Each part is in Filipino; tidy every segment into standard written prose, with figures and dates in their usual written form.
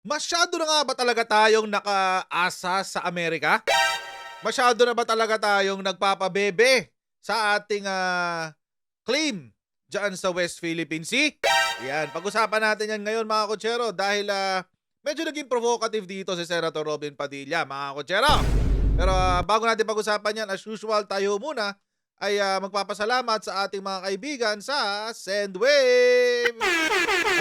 Masyado na nga ba talaga tayong nakaasa sa Amerika? Masyado na ba talaga tayong nagpapabebe sa ating, claim diyan sa West Philippine Sea? Yan, pag-usapan natin yan ngayon mga kutsero dahil, medyo naging provocative dito si Senator Robin Padilla mga kutsero. Pero, bago natin pag-usapan yan as usual tayo muna ay, magpapasalamat sa ating mga kaibigan sa Sendwave.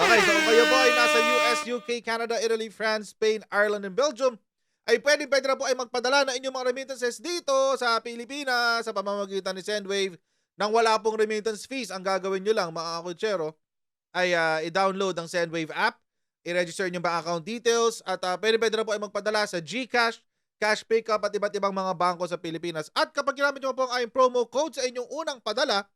Okay, so kung kayo po ay nasa US, UK, Canada, Italy, France, Spain, Ireland, and Belgium, ay pwede na po ay magpadala ng inyong mga remittances dito sa Pilipinas sa pamamagitan ni Sendwave nang wala pong remittance fees. Ang gagawin nyo lang mga kutsero ay i-download ang Sendwave app, i-register nyo ba account details at pwede na po ay magpadala sa GCash, Cash Pickup at iba't ibang mga bangko sa Pilipinas. At kapag ginamit nyo po ang aking promo code sa inyong unang padala,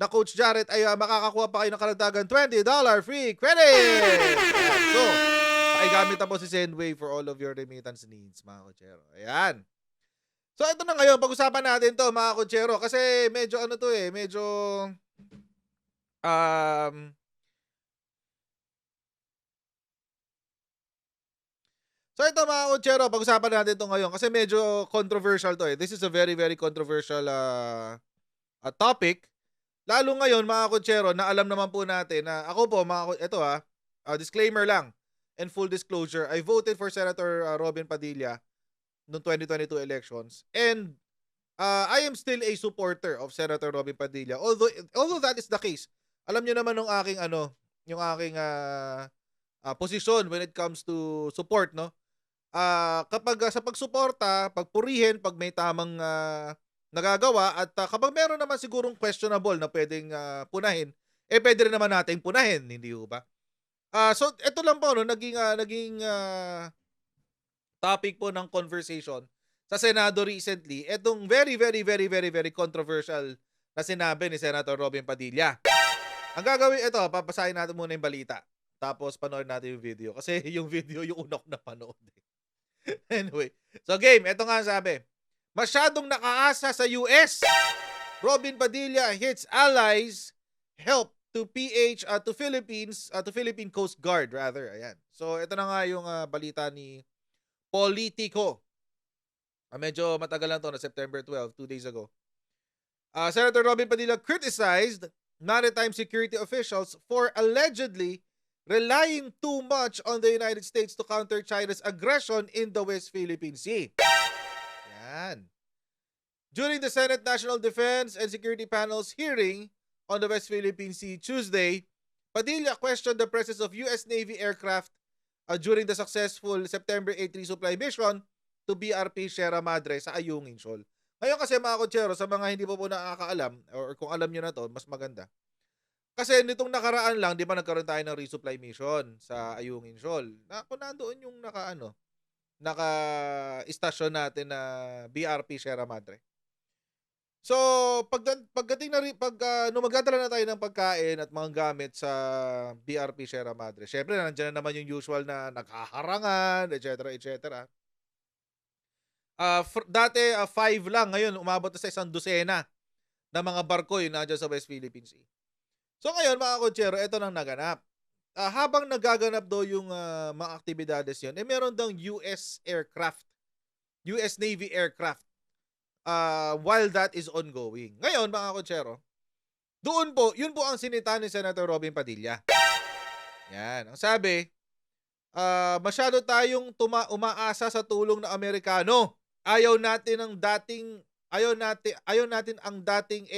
na Coach Jarrett ay makakakuha pa kayo ng karagdagan $20 free credit. Ayan. So, pakigamit na po si Sendwave for all of your remittance needs, mga kutsero. Ayan. So, ito na ngayon. Pag-usapan natin to mga kutsero, kasi medyo ano to medyo um, so ito mga kutsero, pag-usapan natin to ngayon kasi medyo controversial to. This is a very, very controversial topic. Lalo ngayon mga kutsero na alam naman po natin na ako po ito disclaimer lang and full disclosure, I voted for Senator Robin Padilla noong 2022 elections and I am still a supporter of Senator Robin Padilla. Although that is the case, alam niyo naman ng aking yung aking posisyon when it comes to support, no? Kapag sa pagsuporta, pagpurihin, pag may tamang nagagawa at kapag meron naman sigurong questionable na pwedeng punahin, pwede rin naman nating punahin, hindi ho ba? So ito lang po no, naging topic po ng conversation sa Senado recently, etong very, very, very, very, very controversial na sinabi ni Senator Robin Padilla. Ang gagawin, ito, papasahin natin muna yung balita. Tapos panoorin natin yung video. Kasi yung video, yung una ko napanood. Anyway. So game, ito nga ang sabi. Masyadong nakaasa sa US. Robin Padilla hits allies help to to Philippine Coast Guard rather. Ayan. So ito na nga yung balita ni Politico. Medyo matagal lang to na September 12, 2 days ago. Senator Robin Padilla criticized maritime security officials for allegedly relying too much on the United States to counter China's aggression in the West Philippine Sea. Yan. During the Senate National Defense and Security Panel's hearing on the West Philippine Sea Tuesday, Padilla questioned the presence of U.S. Navy aircraft during the successful September 8 resupply mission to BRP Sierra Madre sa Ayungin Shoal. Ngayon kasi mga kutsero, sa mga hindi po nakakaalam or kung alam nyo na to, mas maganda. Kasi nitong nakaraan lang, di ba nagkaroon tayo ng resupply mission sa Ayungin Shoal. Kung nandoon yung naka-istasyon natin na BRP Sierra Madre. So, pagdating na rin, nung magdadala na tayo ng pagkain at mga gamit sa BRP Sierra Madre, syempre nandiyan na naman yung usual na naghaharangan, etc. etc. Dati 5 lang, ngayon umabot na sa 100 na mga barko yung nandiyan sa West Philippine Sea. So ngayon mga kutsero, ito nang naganap. Habang nagaganap daw yung mga aktibidades yun, meron daw US aircraft, US Navy aircraft while that is ongoing. Ngayon mga kutsero, yun po ang sinita ni Senator Robin Padilla. Yan, ang sabi, masyado tayong umaasa sa tulong ng Amerikano. Ayaw natin ang dating ang dating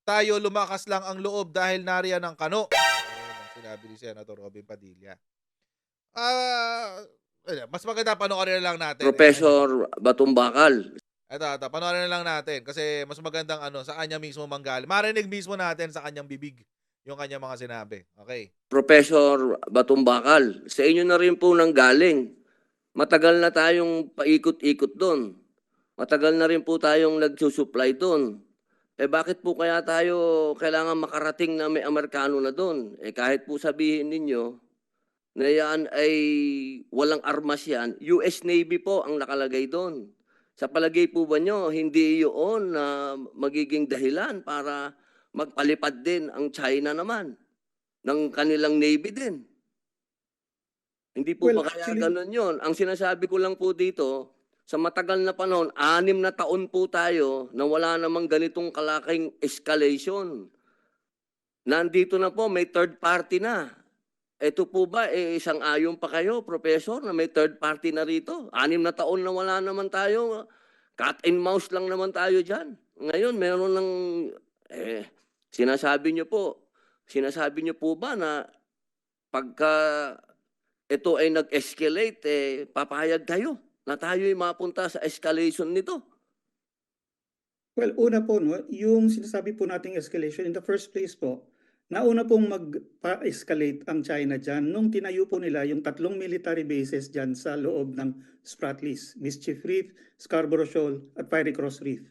tayo lumakas lang ang loob dahil nariyan ang kano. Ayun ang sinabi ni Senator Robin Padilla. Mas maganda panoorin na lang natin. Professor Batumbakal. Ito, panoorin na lang natin kasi mas magandang sa kanya mismo manggaling. Marinig mismo natin sa kanyang bibig yung kanyang mga sinabi. Okay. Professor Batumbakal, sa inyo na rin po nanggaling. Matagal na tayong paikot-ikot doon. Matagal na rin po tayong nagsusupply doon. Bakit po kaya tayo kailangan makarating na may Amerikano na doon? Kahit po sabihin ninyo na yan ay walang armas yan, US Navy po ang nakalagay doon. Sa palagay po ba nyo, hindi yun na magiging dahilan para magpalipad din ang China naman ng kanilang Navy din? Hindi po Well, ba kaya actually, gano'n 'yun? Ang sinasabi ko lang po dito, sa matagal na panahon, 6 na taon po tayo na wala namang ganitong kalaking escalation. Nandito na po, may third party na. Eto po ba, sang-ayon pa kayo, Professor, na may third party na rito? 6 na taon na wala naman tayo, cat and mouse lang naman tayo diyan. Ngayon meron ng eh, sinasabi niyo po ba na pagka ito ay nag-escalate, papayag kayo na tayo'y mapunta sa escalation nito? well, una po, no, yung sinasabi po nating escalation in the first place po, nauna pong magpa-escalate ang China dyan nung tinayo po nila yung 3 military bases dyan sa loob ng Spratlys, Mischief Reef, Scarborough Shoal at Fiery Cross Reef.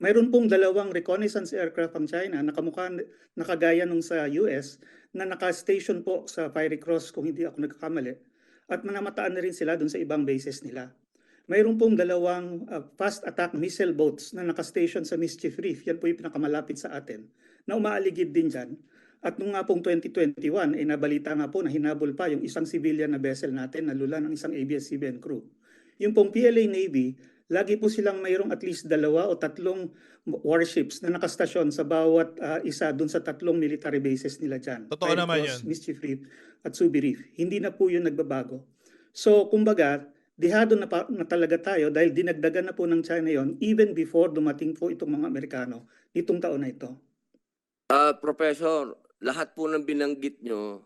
Mayroon pong 2 reconnaissance aircraft ang China na nakagaya nung sa US na naka-station po sa Fiery Cross kung hindi ako nagkakamali at manamataan na rin sila dun sa ibang bases nila. Mayroon pong 2 fast attack missile boats na naka-station sa Mischief Reef. Yan po yung pinakamalapit sa atin na umaaligid din dyan. At nung nga pong 2021, nabalita nga po na hinabol pa yung isang civilian na vessel natin na lula ng isang ABS-CBN crew. Yung pong PLA Navy, lagi po silang mayroong at least 2 o 3 warships na nakastasyon sa bawat isa dun sa 3 military bases nila dyan. Totoo Fiery naman Cross, yun. Mischief Reef at Subi Reef. Hindi na po yun nagbabago. So, kumbaga, dihado na talaga tayo dahil dinagdagan na po ng China yon even before dumating po itong mga Amerikano nitong taon na ito. Professor, lahat po ng binanggit nyo,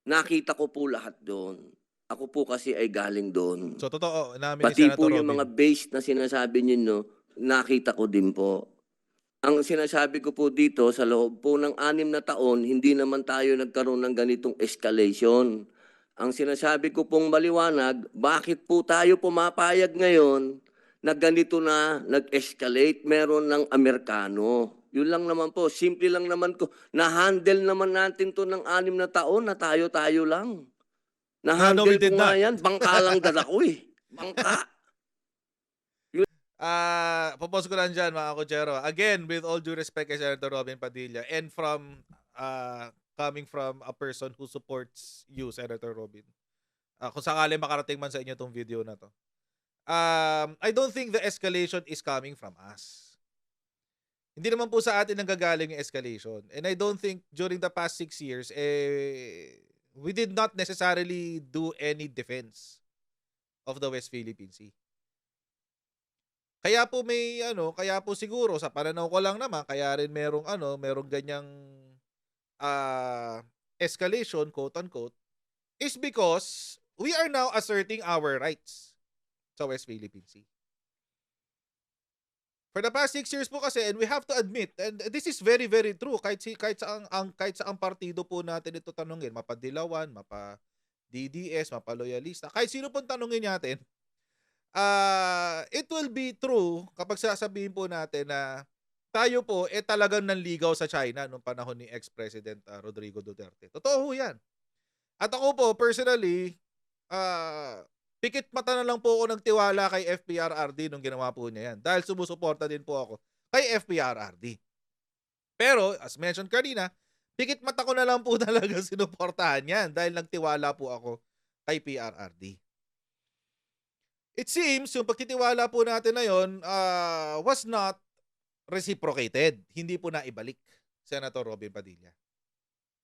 nakita ko po lahat doon. Ako po kasi ay galing doon. So, totoo. Namin ni Pati Senator po yung Robin. mga base na sinasabi ninyo, nakita ko din po. Ang sinasabi ko po dito, sa loob po ng 6 na taon, hindi naman tayo nagkaroon ng ganitong escalation. Ang sinasabi ko pong maliwanag, bakit po tayo pumapayag ngayon na ganito na nag-escalate, meron ng Amerikano. Yun lang naman po, simple lang naman ko. Na-handle naman natin to ng 6 na taon na tayo-tayo lang. No, Na-handle we did ko nga not. yan, bangka lang dala ko eh. Bangka. Propose ko lang dyan, mga kutsero. Again, with all due respect kay Senator Robin Padilla and from coming from a person who supports you, Senator Robin. Kung sakali makarating man sa inyo tong video na to. I don't think the escalation is coming from us. Hindi naman po sa atin nanggagaling yung escalation. And I don't think during the past 6 years, we did not necessarily do any defense of the West Philippine Sea. Kaya po kaya po siguro sa pananaw ko lang naman, kaya rin merong ganyang escalation, quote unquote, is because we are now asserting our rights sa West Philippine Sea. For the past 6 years po kasi, and we have to admit, and this is very, very true, kahit sa ang partido po natin ito tanungin, mapa-Dilawan, mapa-DDS, mapa-Loyalista, kahit sino pong tanungin natin, it will be true kapag sasabihin po natin na tayo po talagang nanligaw sa China noong panahon ni ex-President Rodrigo Duterte. Totoo ho yan. At ako po, personally, pikit mata na lang po ako ng tiwala kay FPRRD nung ginawa po niya yan. Dahil sumusuporta din po ako kay FPRRD. Pero, as mentioned kanina, pikit mata ko na lang po talaga sinuportahan yan dahil nagtiwala po ako kay PRRD. It seems, yung pagtitiwala po natin na yun was not reciprocated. Hindi po naibalik, Senator Robin Padilla.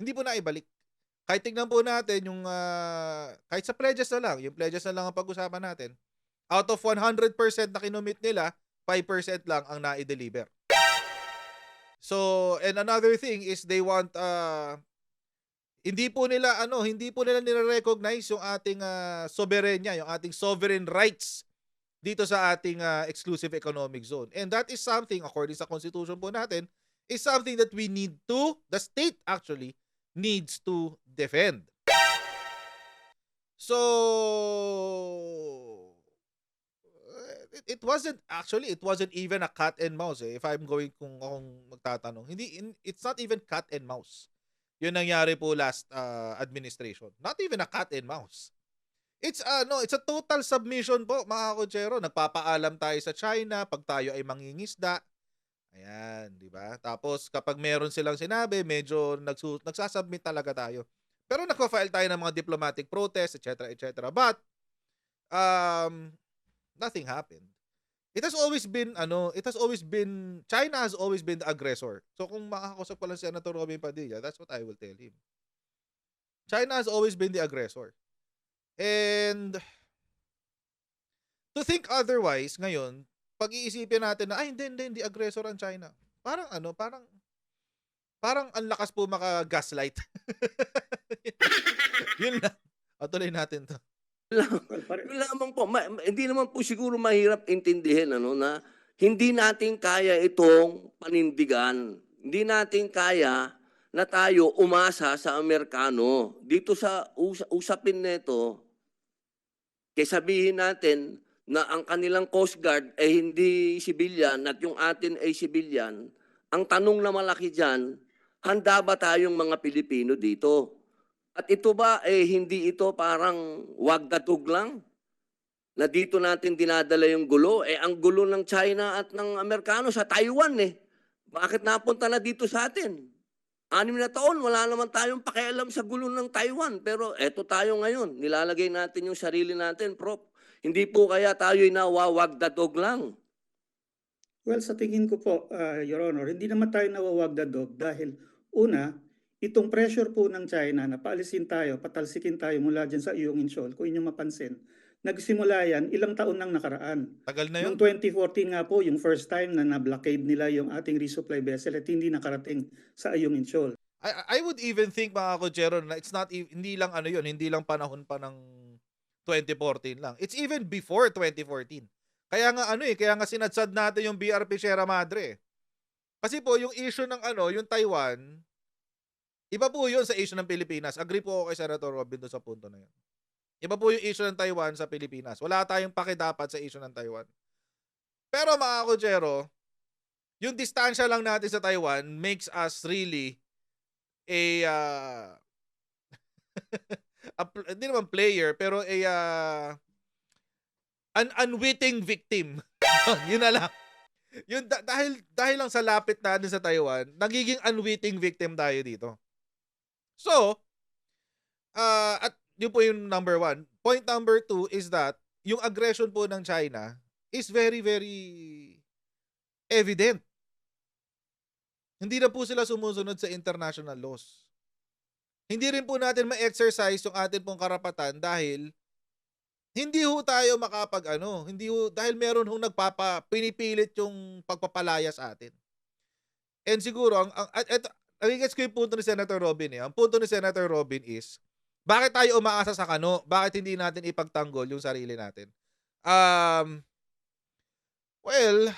Hindi po naibalik. Kahit tignan po natin yung, kahit sa pledges na lang, yung pledges na lang ang pag-usapan natin, out of 100% na kinumit nila, 5% lang ang na-deliver. So, and another thing is they want, hindi po nila nire-recognize yung ating soberenya, yung ating sovereign rights dito sa ating exclusive economic zone. And that is something, according sa constitution po natin, is something that we need to, the state actually, needs to defend. So, it wasn't even a cat and mouse if I'm going kung akong magtatanong. It's not even cat and mouse. Yun nangyari po last administration. Not even a cat and mouse. It's a total submission po, mga kutsero. Nagpapaalam tayo sa China pag tayo ay mangingisda. Ayan, di ba? Tapos kapag meron silang sinabi, medyo nagsasubmit talaga tayo. Pero nagpa-file tayo ng mga diplomatic protest, etc., etc. But nothing happened. It has always been China has always been the aggressor. So kung makakausap ko lang si Senator Robin Padilla, that's what I will tell him. China has always been the aggressor. And to think otherwise ngayon, pag-iisipin natin na hindi aggressor ang China. Parang ang lakas po maka-gaslight. Yun lang. Tuloy natin 'to. Yun lamang po. Hindi naman po siguro mahirap intindihin na hindi natin kaya itong panindigan. Hindi natin kaya na tayo umasa sa Amerikano. Dito sa usapin nito, sabihin natin na ang kanilang Coast Guard ay hindi civilian at yung atin ay civilian, ang tanong na malaki dyan, handa ba tayong mga Pilipino dito? At ito ba, hindi ito parang wagdatog lang? Na dito natin dinadala yung gulo? Ang gulo ng China at ng Amerikano sa Taiwan Bakit napunta na dito sa atin? 6 na taon, wala naman tayong pakialam sa gulo ng Taiwan. Pero eto tayo ngayon, nilalagay natin yung sarili natin, Prof. Hindi po kaya tayo'y nawawagdatog lang? Well, sa tingin ko po, Your Honor, hindi naman tayo nawawagdadog dahil una, itong pressure po ng China na paalisin tayo, patalsikin tayo mula dyan sa Iyong Incheon, kung inyong mapansin, nagsimula yan ilang taon nang nakaraan. Tagal na yun. Noong 2014 nga po, yung first time na na-blockade nila yung ating resupply vessel at hindi nakarating sa Iyong Incheon. I would even think, mga Kojero, na it's not hindi lang hindi lang panahon pa ng 2014 lang. It's even before 2014. Kaya nga sinadsad natin yung BRP Sierra Madre. Kasi po yung issue ng yung Taiwan, iba po yun sa issue ng Pilipinas. Agree po ako kay Senator Robin doon sa punto na yun. Iba po yung issue ng Taiwan sa Pilipinas. Wala tayong pakidapat sa issue ng Taiwan. Pero mga Kojero, yung distansya lang natin sa Taiwan makes us really hindi naman player, pero an unwitting victim. Yun na lang. Yun, dahil lang sa lapit natin sa Taiwan, nagiging unwitting victim tayo dito. So, at yun po yung number 1. Point number 2 is that yung aggression po ng China is very, very evident. Hindi na po sila sumusunod sa international laws. Hindi rin po natin ma-exercise yung atin pong karapatan dahil hindi ho tayo dahil meron hong pinipilit yung pagpapalaya sa atin. And siguro, nagigets ko yung punto ni Senator Robin. Ang punto ni Senator Robin is, bakit tayo umaasa sa kano? Bakit hindi natin ipagtanggol yung sarili natin? Well,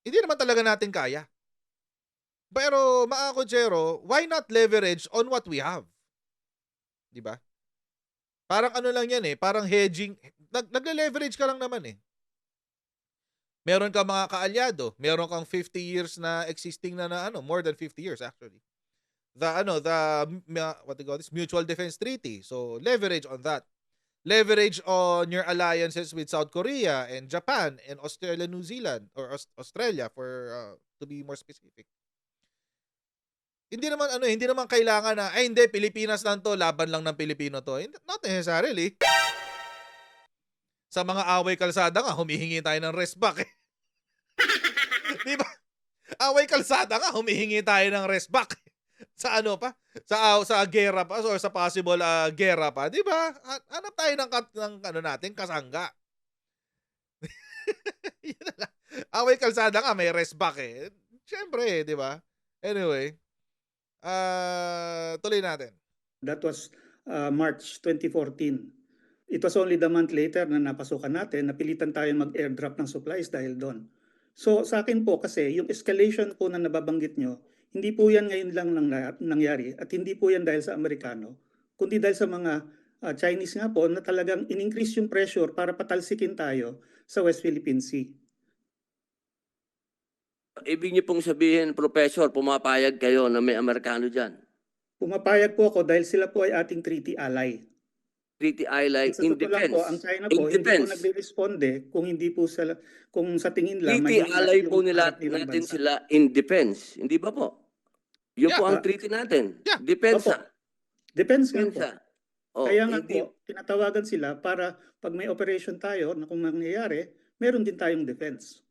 hindi naman talaga natin kaya. Pero, mga Kojero, why not leverage on what we have? Diba? Parang lang yan parang hedging. Nagle-leverage ka lang naman Meron kang mga kaalyado, meron kang 50 years na existing na more than 50 years actually. What they call this, Mutual Defense Treaty. So, leverage on that. Leverage on your alliances with South Korea and Japan and Australia, New Zealand, or Australia to be more specific. Hindi naman kailangan na hindi Pilipinas lang to, laban lang ng Pilipino to. Not necessarily. Sa mga away kalsada nga, humihingi tayo ng rest back Di ba? Away kalsada nga, humihingi tayo ng rest back sa sa gera pa or sa possible gera pa, di ba? Hanap tayo ng natin kasangga. Yun na lang. Away kalsada nga, may rest back Siyempre, di ba? Anyway, tuloy natin. That was March 2014. It was only the month later na napasukan natin, napilitan tayo mag-airdrop ng supplies dahil doon. So sa akin po kasi, yung escalation po na nababanggit nyo, hindi po yan ngayon lang nangyari at hindi po yan dahil sa Amerikano, kundi dahil sa mga Chinese nga po na talagang in-increase yung pressure para patalsikin tayo sa West Philippine Sea. Ibig niyo pong sabihin, Professor, pumapayag kayo na may Amerikano dyan? Pumapayag po ako dahil sila po ay ating treaty ally. Treaty ally in defense. Po, ang China po, hindi po nagre-responde kung sa tingin lang treaty ally po natin sila in defense. Hindi ba po? Yun po ang treaty natin. Yeah. Depensa. Depends nga po. Pensa. Oh, Kaya nga hindi. po, tinatawagan sila para pag may operation tayo na kung mangyayari, meron din tayong defense.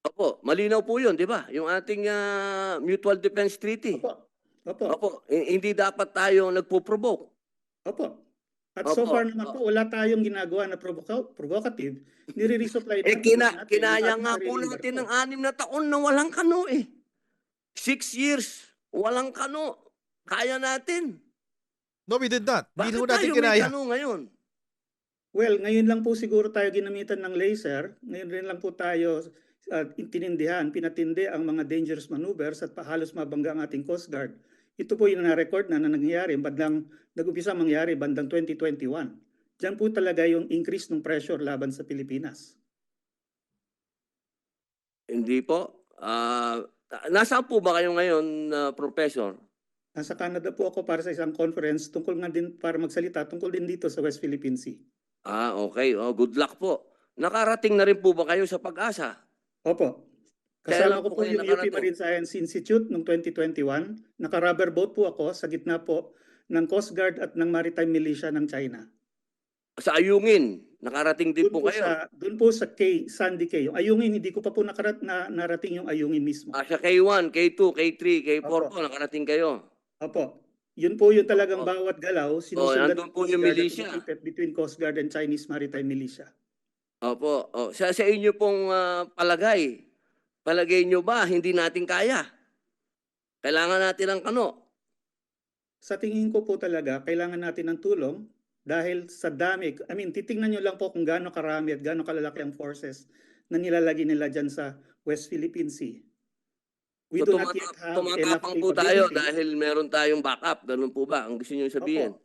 Opo, malinaw po yun, di ba? Yung ating Mutual Defense Treaty. Opo. Opo. Opo, hindi dapat tayo nagpo-provoke. Opo. At so Opo. far naman po, wala tayong ginagawa na provocative. Nire-resupply Eh, natin yung kinaya ating nga po sariling natin barko. ng 6 na taon na walang kano eh. 6 years, walang kano. Kaya natin. No, we did not. Hindi Bakit ho natin tayo may kinaya. kano ngayon? Well, ngayon lang po siguro tayo ginamitan ng laser. Ngayon rin lang po tayo pinatindi ang mga dangerous maneuvers at halos mabangga ang ating Coast Guard. Ito po yung na-record na nangyari, nag-umpisa mangyari bandang 2021. Diyan po talaga yung increase ng pressure laban sa Pilipinas. Hindi po. Nasaan po ba kayo ngayon, Professor? Nasa Canada po ako para sa isang conference tungkol nga din para magsalita tungkol din dito sa West Philippine Sea. Okay. Good luck po. Nakarating na rin po ba kayo sa Pag-asa? Opo. Kailan Kasama ko po po kayo yung UP nakarating? Marine Science Institute noong 2021. Naka-rubber boat po ako sa gitna po ng Coast Guard at ng Maritime Militia ng China. Sa Ayungin, nakarating din po kayo. Doon po sa Sandy Cay. Yung Ayungin, hindi ko pa po narating yung Ayungin mismo. Sa K1, K2, K3, K4 Opo. po, nakarating kayo. Opo. Yun po yung talagang Opo. bawat galaw, sinusundan nandun ng po Coast yung Guard at militia. kumipit between Coast Guard and Chinese Maritime Militia. Opo. Sa inyo pong palagay nyo ba hindi natin kaya? Kailangan natin ng kano. Sa tingin ko po talaga, kailangan natin ng tulong dahil sa dami. Titingnan nyo lang po kung gaano karami at gaano kalalaki ang forces na nilalagay nila dyan sa West Philippine Sea. We So do not yet have enough tumatapang po tayo capability. dahil meron tayong backup. Ganun po ba? Ang gusto nyo sabihin?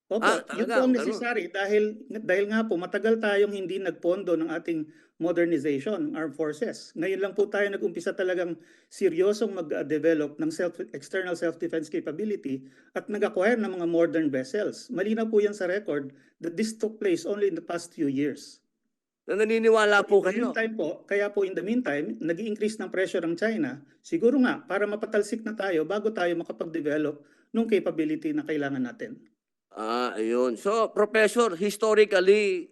Opo, yun talaga, po ang ganun. necessary dahil nga po matagal tayong hindi nagpondo ng ating modernization, armed forces. Ngayon lang po tayo nag-umpisa talagang seryosong mag-develop ng external self-defense capability at nag-acquire ng mga modern vessels. Malinaw po yan sa record that this took place only in the past few years. Na naniniwala po kayo. Kaya po in the meantime, nag-i-increase ng pressure ang China, siguro nga para mapatalsik na tayo bago tayo makapag-develop ng capability na kailangan natin. Ayun. So, Professor, historically,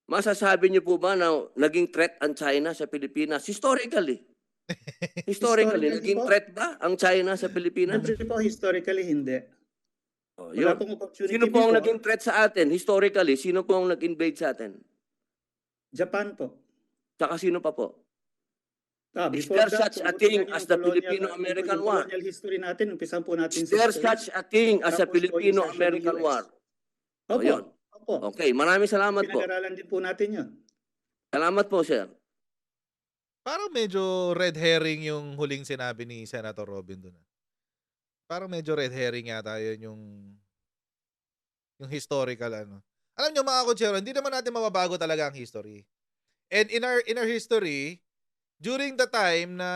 masasabi niyo po ba na naging threat ang China sa Pilipinas? Historically, naging po. threat ba ang China sa Pilipinas? Siyempre po, historically, hindi. Yun. Wala pong opportunity Sino po ang before. naging threat sa atin? Historically, sino po ang nag-invade sa atin? Japan po. Saka sino pa po? Is Before there that, such a kung thing gusto niyo as the yung colonial- Filipino-American yung War? colonial history natin, umpisan po natin Is there such a thing as a tapos po yung Filipino-American insertion ng War? US. Opo. Yun. Opo. Okay, maraming salamat po. Pinag-aralan din po natin yun. Salamat po, sir. Parang medyo red herring yung huling sinabi ni Senator Robin doon. Parang medyo red herring yata yun yung historical ano. Alam nyo mga kutsero, hindi naman natin mababago talaga ang history. And in our history, during the time na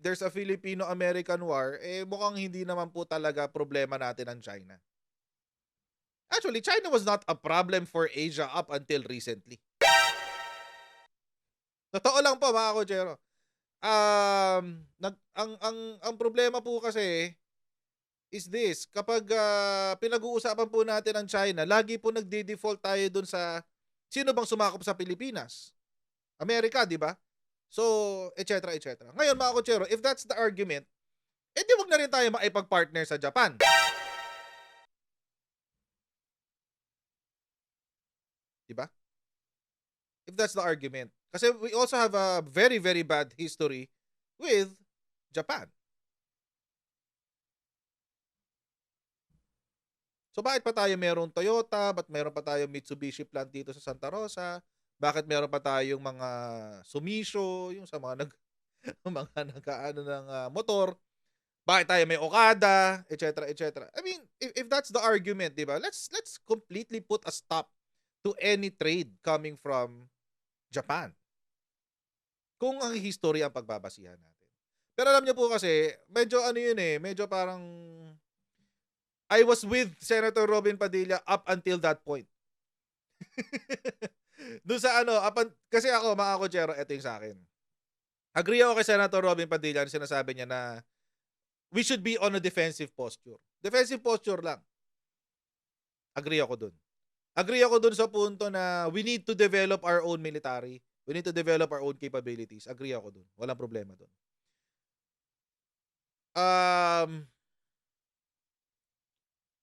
there's a Filipino-American War, mukhang hindi naman po talaga problema natin ang China. Actually, China was not a problem for Asia up until recently. Totoo lang po mga kutsero. Ang problema po kasi is this, kapag pinag-uusapan po natin ang China, lagi po nagde-default tayo dun sa sino bang sumakop sa Pilipinas? Amerika, di ba? So, etc. Ngayon mga kutsero, if that's the argument, di wag na rin tayo maipag-partner sa Japan. Di ba? If that's the argument. Kasi we also have a very, very bad history with Japan. So bakit pa tayo merong Toyota? Bakit meron pa tayong Mitsubishi plant dito sa Santa Rosa? Bakit meron pa tayong mga Sumisho, yung sa mga nagkaano ng motor? Bakit tayo may Okada, etc. I mean, if that's the argument, di ba? Let's completely put a stop to any trade coming from Japan. Kung ang history ang pagbabasihan natin. Pero alam niyo po kasi, medyo medyo parang I was with Senator Robin Padilla up until that point. Doon sa kasi ako mga kutsero, ito yung sa akin. Agree ako kay Senator Robin Padilla na sinasabi niya na we should be on a defensive posture. Defensive posture lang. Agree ako dun. Agree ako dun sa punto na we need to develop our own military. We need to develop our own capabilities. Agree ako dun. Walang problema dun.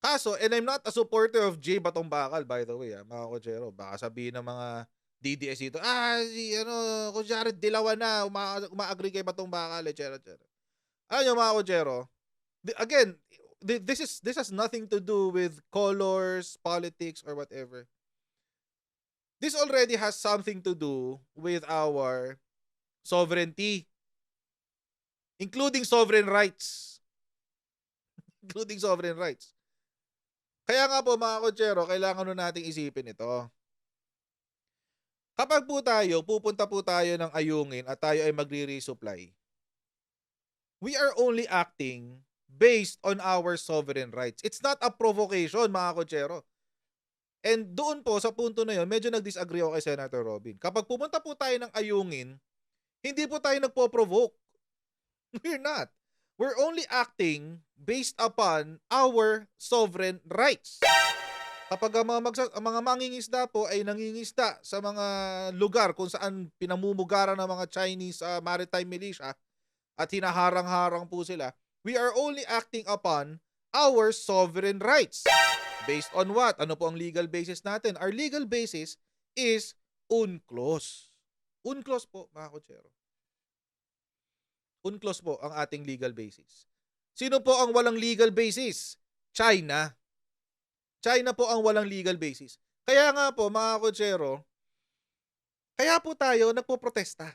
Kaso, and I'm not a supporter of Jay Batong Bakal, by the way, mga kotsero. Baka sabihin ng mga DDS dito, kung Jared Dilawan na, uma-agree kay Batong Bakal, etc. Alam nyo, mga kotsero, again, this has nothing to do with colors, politics, or whatever. This already has something to do with our sovereignty, including sovereign rights. Including sovereign rights. Kaya nga po, mga kotsero, kailangan nun nating isipin ito. Kapag po tayo, pupunta po tayo ng Ayungin at tayo ay magre-resupply, we are only acting based on our sovereign rights. It's not a provocation, mga kotsero. And doon po, sa punto na yun, medyo nag-disagree ako kay Senator Robin. Kapag pumunta po tayo ng Ayungin, hindi po tayo nagpo-provoke. We're not. We're only acting based upon our sovereign rights. Kapag ang mga mangingisda po ay nangingisda sa mga lugar kung saan pinamumugaran ng mga Chinese maritime militia at hinaharang-harang po sila, we are only acting upon our sovereign rights. Based on what? Ano po ang legal basis natin? Our legal basis is UNCLOS. UNCLOS po, mga kotsero. UNCLOS po ang ating legal basis. Sino po ang walang legal basis? China. China po ang walang legal basis. Kaya nga po, mga kotsero, kaya po tayo nagpo-protesta.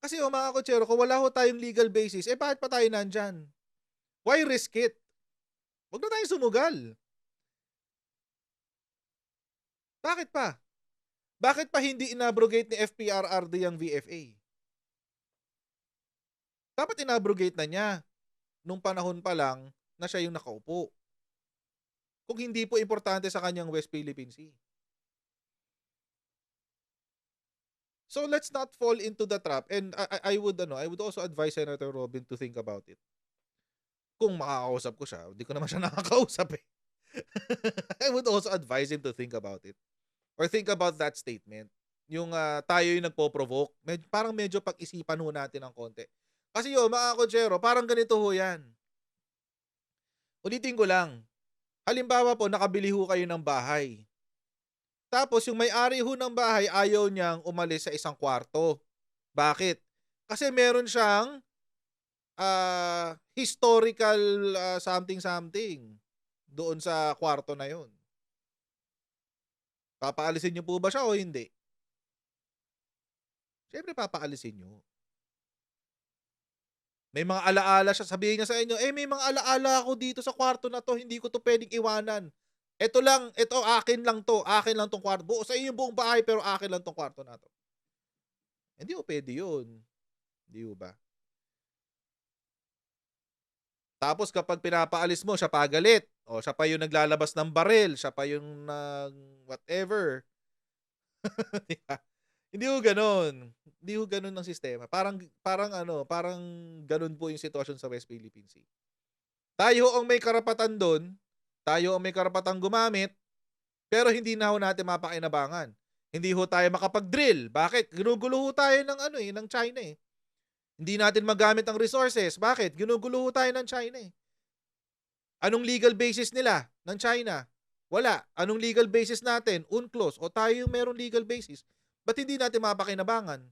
Kasi mga kotsero, kung wala ho tayong legal basis, bakit pa tayo nandyan? Why risk it? Huwag na tayong sumugal. Bakit pa? Bakit pa hindi inabrogate ni FPRRD ang VFA? Dapat inabrogate na niya nung panahon pa lang na siya yung nakaupo. Kung hindi po importante sa kanyang West Philippine Sea. So let's not fall into the trap, and I would also advise Senator Robin to think about it. Kung makakausap ko siya, hindi ko naman siya nakakausap eh. I would also advise him to think about it. Or think about that statement. Yung tayo yung nagpo-provoke, parang medyo pag-isipan ho natin ng konti. Kasi mga kotsero, parang ganito ho yan. Ulitin ko lang. Halimbawa po, nakabili ho kayo ng bahay. Tapos yung may-ari ho ng bahay, ayaw niyang umalis sa isang kwarto. Bakit? Kasi meron siyang historical something-something doon sa kwarto na yun. Papaalisin niyo po ba siya o hindi? Siyempre papaalisin niyo. May mga alaala siya, sabihin niya sa inyo, may mga alaala ako dito sa kwarto na to, hindi ko to pwedeng iwanan. Ito, akin lang tong kwarto. Sa iyo yung buong bahay, pero akin lang tong kwarto na to. Hindi ko pwede yun. Hindi ko ba? Tapos kapag pinapaalis mo, siya pagalit. O siya pa yung naglalabas ng baril, siya pa yung whatever. Diba? Hindi ko ganun. Hindi ko ganun ng sistema. Parang ganun po yung sitwasyon sa West Philippine Sea. Tayo ang may karapatan doon, tayo ang may karapatang gumamit, pero hindi na ho natin mapakinabangan. Hindi ho tayo makapag-drill. Bakit? Ginugulo ho tayo ng China eh. Hindi natin magamit ang resources. Bakit? Ginugulo ho tayo ng China eh. Anong legal basis nila ng China? Wala. Anong legal basis natin? UNCLOS. O tayo yung meron legal basis. Ba't hindi natin mapakinabangan?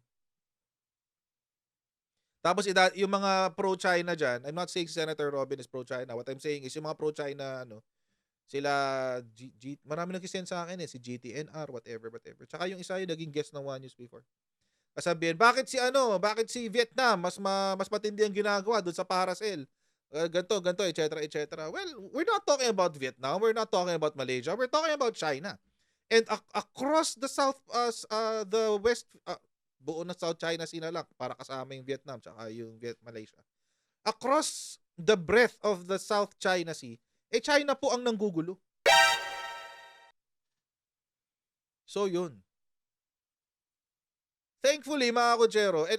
Tapos yung mga pro-China dyan, I'm not saying Senator Robin is pro-China. What I'm saying is yung mga pro-China, sila, marami nag-send sa akin si GTNR, whatever. Tsaka yung isa yung naging guest ng One News before. Kasabihin, bakit si Vietnam, mas matindi ang ginagawa doon sa Paracel? Ganto, etc. Well, we're not talking about Vietnam, we're not talking about Malaysia, we're talking about China. And across the South, the West, buo na South China Sea na lang para kasama yung Vietnam tsaka yung Malaysia. Across the breadth of the South China Sea, China po ang nanggugulo. So yun. Thankfully, mga kotsero, and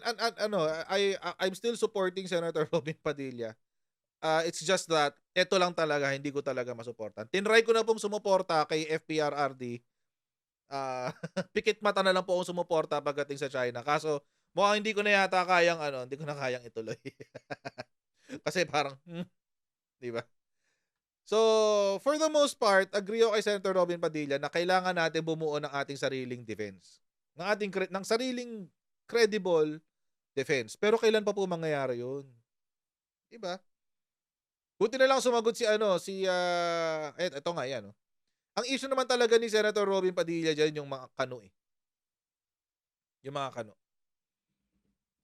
I'm still supporting Senator Robin Padilla. It's just that, eto lang talaga, hindi ko talaga masuportan. Tinry ko na pong sumuporta kay FPRRD. Pikit mata na lang po akong sumuporta pagdating sa China. Kaso, mukhang hindi ko na yata kayang, hindi ko na kayang ituloy. Kasi parang, di ba? So, for the most part, agree ako kay Senator Robin Padilla na kailangan natin bumuo ng ating sariling defense. Ng sariling credible defense. Pero kailan pa po mangyayari yun? Di ba? Buti na lang sumagot ito nga yan. Oh. Ang issue naman talaga ni Senator Robin Padilla dyan yung mga kano eh. Yung mga kano.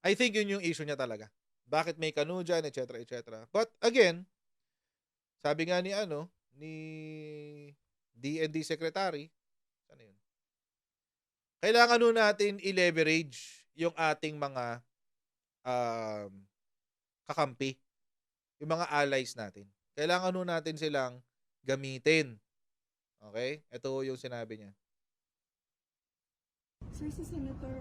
I think yun yung issue niya talaga. Bakit may kano dyan, etc. etc. But again, sabi nga ni DND Secretary, ano yun? Kailangan nun natin i-leverage yung ating mga kakampi. Yung mga allies natin. Kailangan nun natin silang gamitin. Okay? Ito yung sinabi niya. Sir, si Senator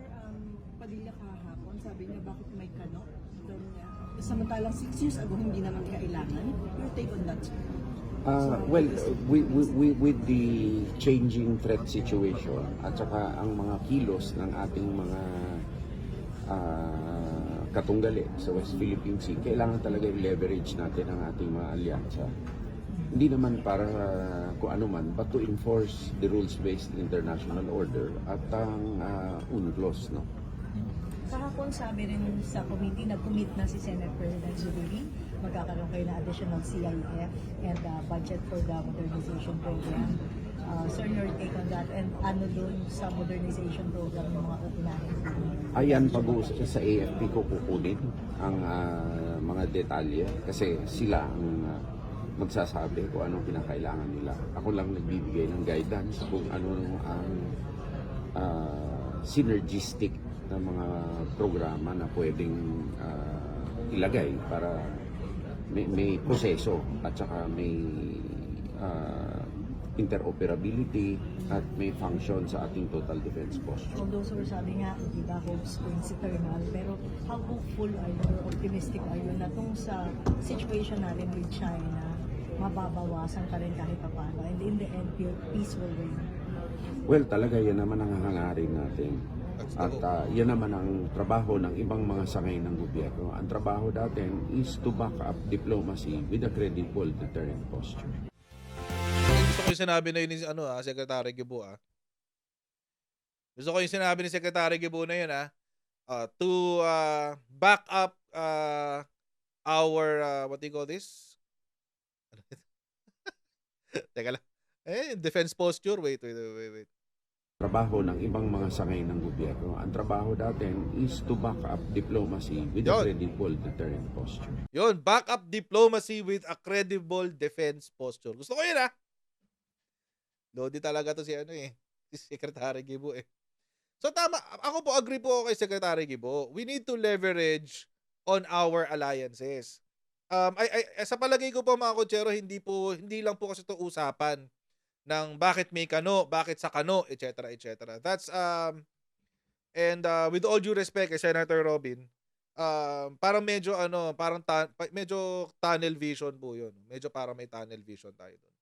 Padilla kahapon, sabi niya bakit may kano? Samantalang 6 years ago, hindi naman kailangan. Your take on that, sir? Well, with the changing threat situation at saka ang mga kilos ng ating mga katunggali sa West Philippine Sea, kailangan talaga i-leverage natin ang ating mga alyansa. Hindi naman para kung ano man, but to enforce the rules-based international order at ang UNCLOS, no? Kahapon sabi rin sa committee, nag-commit na si Senate President Zubiri, magkakaroon kayo ng additional CIF and budget for the modernization program. Sir, your take on that, and ano dun sa modernization program ng mga uunahin? Ayan, pag-uusap sa AFP ko kukunin ang mga detalye kasi sila ang magsasabi kung anong kinakailangan nila. Ako lang nagbibigay ng guidance kung ano ang synergistic na mga programa na pwedeng ilagay para may proseso at saka may interoperability at may function sa ating total defense posture. Although, sir, sabi nga, di ba, hope springs eternal, pero how hopeful are you or optimistic are you na itong sa situation natin with China, mababawasan pa rin kahit pa paano, and in the end, peace will reign? Well, talaga yan naman ang hangarin natin. At yan naman ang trabaho ng ibang mga sangay ng gobyerno. Ang trabaho natin is to back up diplomacy with a credible deterrent posture. Gusto ko yung sinabi na yun ni Secretary Gubo. Gusto ko yung sinabi ni Secretary Gubo na yun to back up our what do you call this? Teka lang. Defense posture. Wait. Trabaho ng ibang mga sangay ng gobyerno. Ang trabaho natin is to back up diplomacy with a credible deterrent posture. Yun, back up diplomacy with a credible defense posture. Gusto ko yun Lodi talaga to si Secretary Gubo So tama, ako po agree po kay Secretary Gubo. We need to leverage on our alliances. Sa palagay ko po mga kotsero, hindi lang po kasi ito usapan ng bakit may kano, bakit sa kano, etc. etc. That's and with all due respect kay Senator Robin, parang medyo medyo tunnel vision po 'yun. Medyo parang may tunnel vision tayo doon.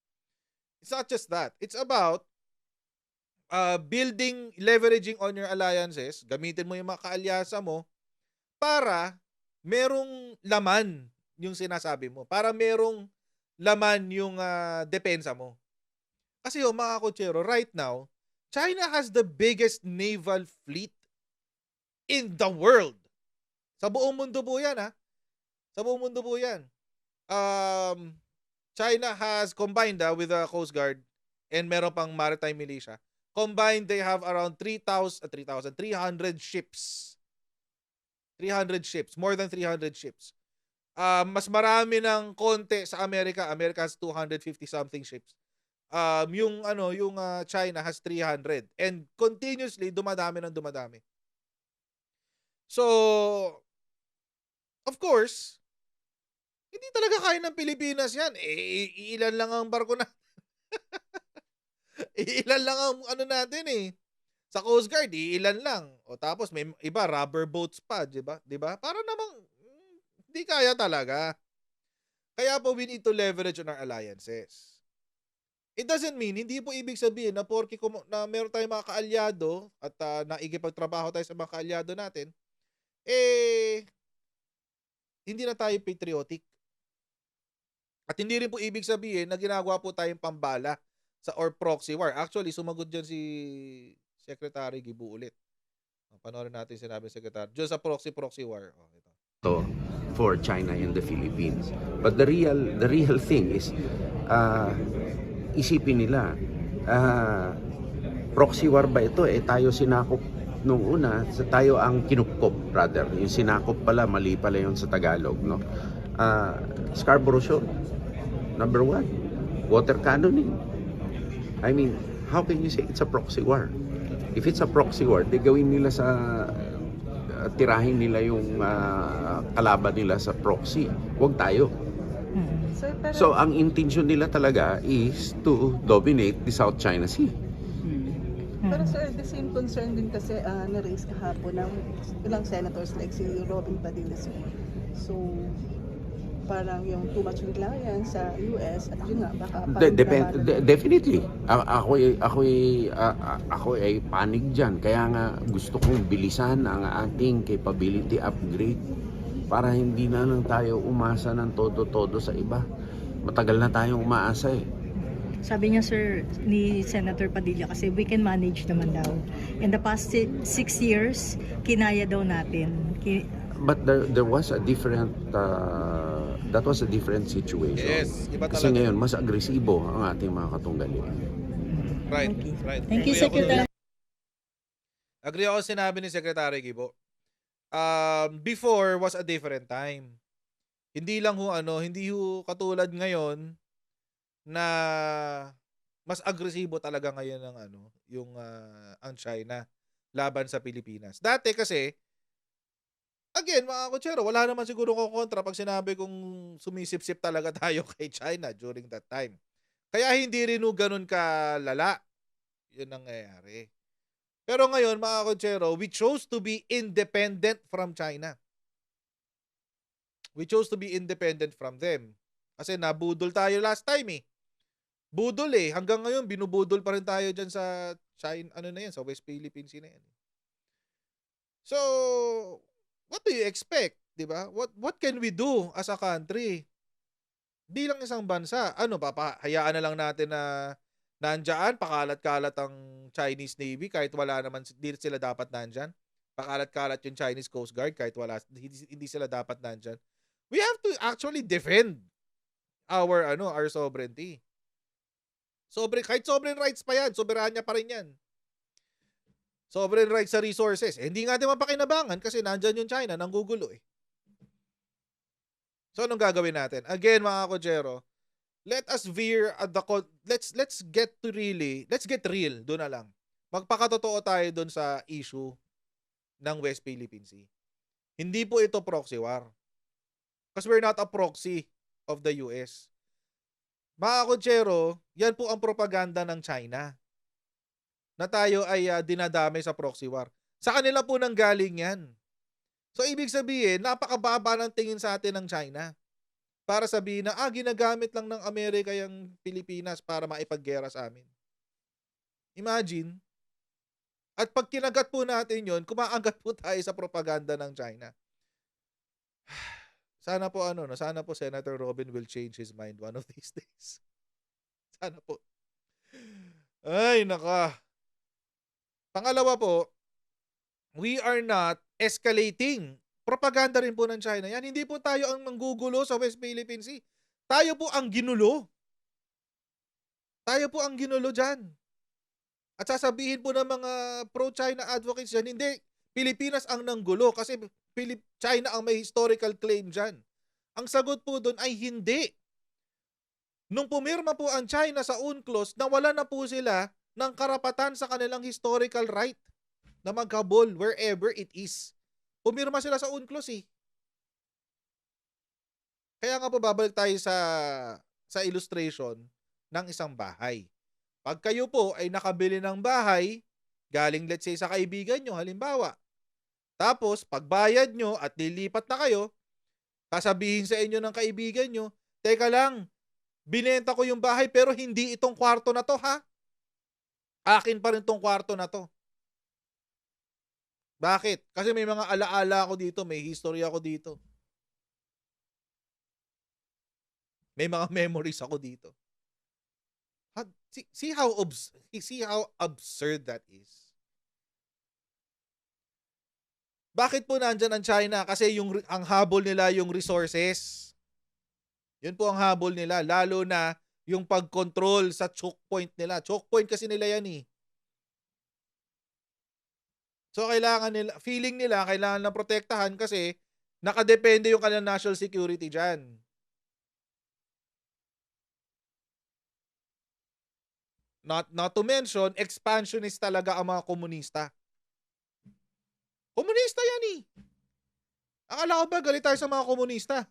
It's not just that. It's about leveraging on your alliances, gamitin mo yung mga kaalyasa mo para merong laman yung sinasabi mo, para merong laman yung depensa mo. Kasi mga kotsero, right now, China has the biggest naval fleet in the world. Sa buong mundo po yan, Sa buong mundo po yan. China has combined with the Coast Guard and meron pang maritime militia. Combined, they have around 300 ships. 300 ships. More than 300 ships. Mas marami ng konti sa Amerika. America has 250 something ships. Yung China has 300 and continuously dumadami. So of course, hindi talaga kaya ng Pilipinas yan. Ilan lang ang barko na. Ilan lang ang natin Sa Coast Guard, ilan lang. O tapos may iba rubber boats pa, 'di ba? Para namang hindi kaya talaga. Kaya po we need to leverage on our alliances. It doesn't mean, hindi po ibig sabihin na porke na meron tayong mga kaalyado at naikipagtrabaho tayo sa mga kaalyado natin, hindi na tayo patriotic. At hindi rin po ibig sabihin na ginagawa po tayong pambala or proxy war. Actually, sumagot dyan si Secretary Gibu ulit. Panoorin natin sinabi ng Secretary. Dyan sa proxy war. Ito. For China and the Philippines. But the real thing is, isipin nila, proxy war ba ito? Tayo sinakop nung una, tayo ang kinupkop rather. Yung sinakop pala, mali pala yun sa Tagalog, no? Scarborough Shoal, number 1. Water cannoning. I mean, how can you say it's a proxy war? If it's a proxy war, di gawin nila sa tirahin nila yung kalaban nila sa proxy. Huwag tayo. Sir, pero, So, ang intention nila talaga is to dominate the South China Sea. pero sir, the same concern din kasi na-raise kahapon ng ilang senators like si Robin Padilla. So, parang yung too much reliance sa US at yun nga, baka Definitely. Ako ay panig dyan. Kaya nga gusto kong bilisan ang ating capability upgrade para hindi na lang tayo umasa ng todo-todo sa iba. Matagal na tayong umaasa eh. Sabi niya, sir, ni Senator Padilla, kasi we can manage naman daw. In the past 6 years, kinaya daw natin. But there was a different that was a different situation. Yes, iba Kasi talaga. ngayon mas agresibo ang ating mga katunggali. Right, Okay. right. Thank you, Agree ako Secretary. doon. Agree ako sa sinabi ni Secretary Gibo. Before was a different time. Hindi lang hindi katulad ngayon na mas agresibo talaga ngayon ng ang China laban sa Pilipinas. Dati kasi, again, mga kutsero, wala naman siguro kontra pag sinabi kong sumisip-sip talaga tayo kay China during that time. Kaya hindi rin ganun kalala. Yun ang nangyayari. Pero ngayon, mga kutsero, we chose to be independent from China. We chose to be independent from them. Kasi nabudol tayo last time eh. Budol eh. Hanggang ngayon, binubudol pa rin tayo dyan sa China, sa West Philippine Sea na yan. So, what do you expect? Diba? What can we do as a country? Bilang isang bansa, papahayaan na lang natin na nandyan, pakalat-kalat ang Chinese Navy kahit wala naman, hindi sila dapat nandyan. Pakalat-kalat yung Chinese Coast Guard kahit hindi sila dapat nandyan. We have to actually defend our sovereignty. Kahit sovereign rights pa yan, soberanya pa rin yan. Sovereign rights sa resources. Hindi nga din mapakinabangan kasi nandyan yung China, nanggugulo eh. So, anong gagawin natin? Again, mga kotsero, let us veer at let's get real, doon na lang. Magpakatotoo tayo doon sa issue ng West Philippine Sea. Hindi po ito proxy war. Because we're not a proxy of the US. Mga kotsero, yan po ang propaganda ng China. Na tayo ay dinadamay sa proxy war. Sa kanila po nanggaling yan. So, ibig sabihin, napakababa ng tingin sa atin ng China. Para sabihin na, ginagamit lang ng Amerika yung Pilipinas para maipaggera sa amin. Imagine. At pag kinagat po natin yon, kumaagat po tayo sa propaganda ng China. Sana po sana po Senator Robin will change his mind one of these days. Sana po. Ay, naka. Pangalawa po, we are not escalating. Propaganda rin po ng China yan. Hindi po tayo ang manggugulo sa West Philippine Sea. Tayo po ang ginulo. Tayo po ang ginulo dyan. At sasabihin po ng mga pro-China advocates dyan, hindi, Pilipinas ang nanggulo kasi China ang may historical claim dyan. Ang sagot po doon ay hindi. Nung pumirma po ang China sa UNCLOS, nawala na po sila ng karapatan sa kanilang historical right na maghabol wherever it is. Pumirma sila sa UNCLOS eh. Kaya nga po babalik tayo sa illustration ng isang bahay. Pag kayo po ay nakabili ng bahay, galing let's say sa kaibigan nyo, halimbawa. Tapos, pagbayad nyo at lilipat na kayo, sasabihin sa inyo ng kaibigan nyo, Teka lang, binenta ko yung bahay pero hindi itong kwarto na to, ha? Akin pa rin tong kwarto na to. Bakit? Kasi may mga alaala ako dito, may history ako dito. May mga memories ako dito. See how absurd that is. Bakit po nandyan ang China? Kasi ang habol nila yung resources. Yun po ang habol nila. Lalo na yung pag-control sa choke point nila. Choke point kasi nila yan eh. So kailangan nila, feeling nila, kailangan na protektahan kasi nakadepende yung kanilang national security dyan. Not to mention, expansionist talaga ang mga komunista. Komunista yan eh. Akala ko ba galit tayo sa mga komunista?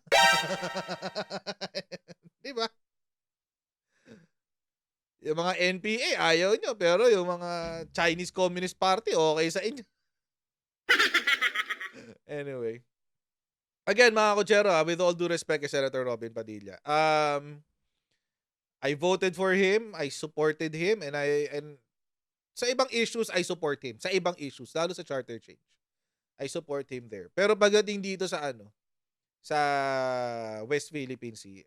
Di ba? Yung mga NPA, ayaw nyo. Pero yung mga Chinese Communist Party, okay sa inyo. Anyway. Again, mga kutsero, with all due respect kay Senator Robin Padilla, I voted for him, I supported him, and sa ibang issues, I support him. Sa ibang issues, lalo sa charter change. I support him there. Pero pagdating dito sa West Philippine Sea,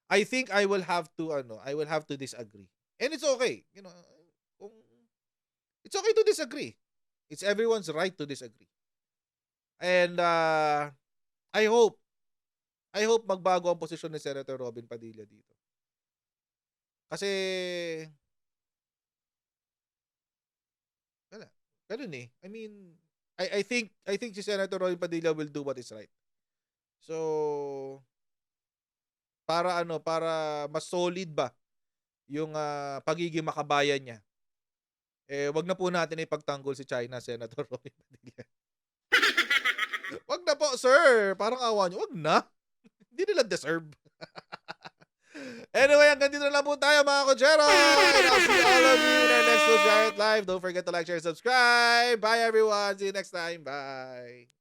I think I will have to disagree. And it's okay. You know, it's okay to disagree. It's everyone's right to disagree. And I hope magbago ang posisyon ni Senator Robin Padilla dito. Kasi wala. Ganun eh. I mean, I think si Senator Robin Padilla will do what is right. So para mas solid ba yung pagiging makabayan niya. Wag na po natin ipagtanggol si China, Senator Robin Padilla. Wag na po, sir. Parang awa niyo. Wag na. Hindi nila deserve. Anyway, hanggang dito na lang po tayo, mga kutsero. And I'll see all of you in our next Giant Live. Don't forget to like, share, subscribe. Bye, everyone. See you next time. Bye.